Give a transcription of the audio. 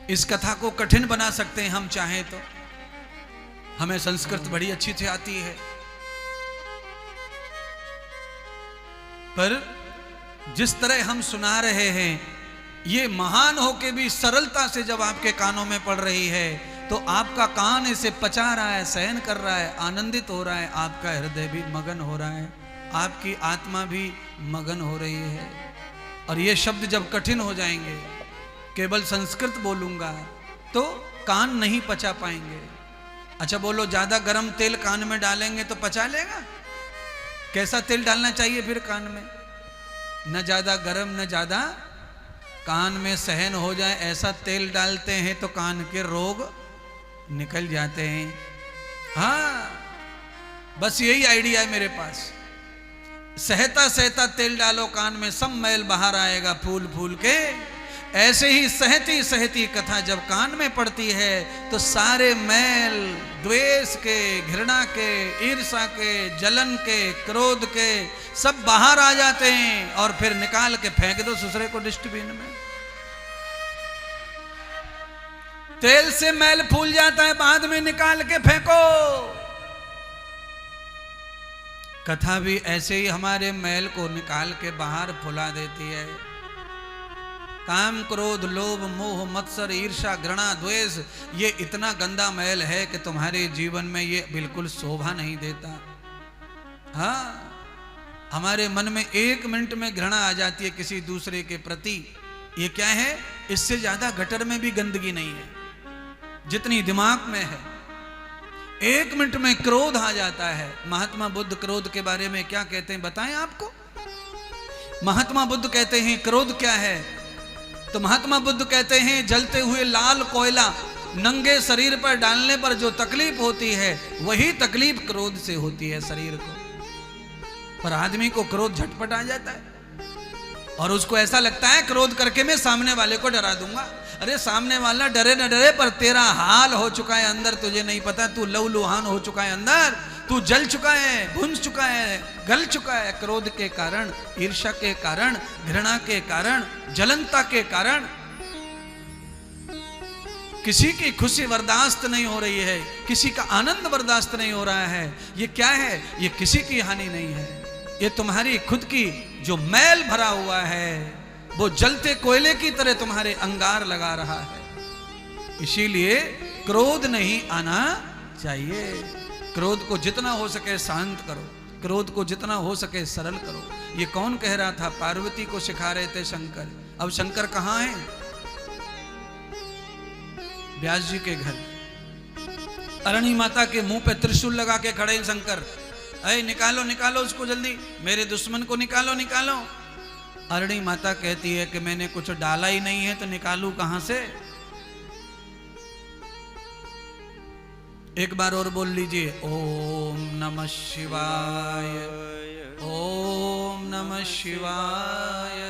इस कथा को कठिन बना सकते हैं हम चाहें तो। हमें संस्कृत बड़ी अच्छी से आती है, पर जिस तरह हम सुना रहे हैं, ये महान होके भी सरलता से जब आपके कानों में पड़ रही है, तो आपका कान इसे पचा रहा है, सहन कर रहा है, आनंदित हो रहा है, आपका हृदय भी मगन हो रहा है, आपकी आत्मा भी मगन हो रही है। और ये शब्द जब कठिन हो जाएंगे, केवल संस्कृत बोलूंगा तो कान नहीं पचा पाएंगे। अच्छा बोलो, ज्यादा गर्म तेल कान में डालेंगे तो पचा लेगा? कैसा तेल डालना चाहिए फिर कान में? न ज्यादा गर्म न ज्यादा कान में सहन हो जाए, ऐसा तेल डालते हैं तो कान के रोग निकल जाते हैं। हाँ, बस यही आइडिया है मेरे पास। सहता सहता तेल डालो कान में, सब मैल बाहर आएगा फूल फूल के। ऐसे ही सहती सहती कथा जब कान में पड़ती है, तो सारे मैल द्वेष के, घृणा के, ईर्ष्या के, जलन के, क्रोध के सब बाहर आ जाते हैं, और फिर निकाल के फेंक दो ससुरे को डस्टबिन में। तेल से मैल फूल जाता है, बाद में निकाल के फेंको। कथा भी ऐसे ही हमारे मैल को निकाल के बाहर फुला देती है। काम, क्रोध, लोभ, मोह, मत्सर, ईर्ष्या, घृणा, द्वेष, ये इतना गंदा मैल है कि तुम्हारे जीवन में ये बिल्कुल शोभा नहीं देता। हाँ, हमारे मन में एक मिनट में घृणा आ जाती है किसी दूसरे के प्रति। ये क्या है? इससे ज्यादा गटर में भी गंदगी नहीं है जितनी दिमाग में है। एक मिनट में क्रोध आ जाता है। महात्मा बुद्ध क्रोध के बारे में क्या कहते हैं बताएं आपको? महात्मा बुद्ध कहते हैं क्रोध क्या है? तो महात्मा बुद्ध कहते हैं, जलते हुए लाल कोयला नंगे शरीर पर डालने पर जो तकलीफ होती है, वही तकलीफ क्रोध से होती है शरीर को। पर आदमी को क्रोध झटपट आ जाता है, और उसको ऐसा लगता है क्रोध करके मैं सामने वाले को डरा दूंगा। अरे सामने वाला डरे न डरे, पर तेरा हाल हो चुका है अंदर, तुझे नहीं पता। तू लहूलुहान हो चुका है अंदर, तू जल चुका है, भुन चुका है, गल चुका है, क्रोध के कारण, ईर्ष्या के कारण, घृणा के कारण, जलनता के कारण। किसी की खुशी बर्दाश्त नहीं हो रही है, किसी का आनंद बर्दाश्त नहीं हो रहा है। ये क्या है? ये किसी की हानि नहीं है, ये तुम्हारी खुद की जो मैल भरा हुआ है, वो जलते कोयले की तरह तुम्हारे अंगार लगा रहा है। इसीलिए क्रोध नहीं आना चाहिए। क्रोध को जितना हो सके शांत करो, क्रोध को जितना हो सके सरल करो। ये कौन कह रहा था? पार्वती को सिखा रहे थे शंकर। अब शंकर कहाँ हैं? व्यास जी के घर। अरणी माता के मुंह पे त्रिशूल लगा के खड़े हैं शंकर। अरे निकालो निकालो उसको जल्दी, मेरे दुश्मन को निकालो निकालो। अरणी माता कहती है कि मैंने कुछ डाला ही नहीं है, तो निकालू कहां से? एक बार और बोल लीजिए, ओम नमः शिवाय, ओम नमः शिवाय।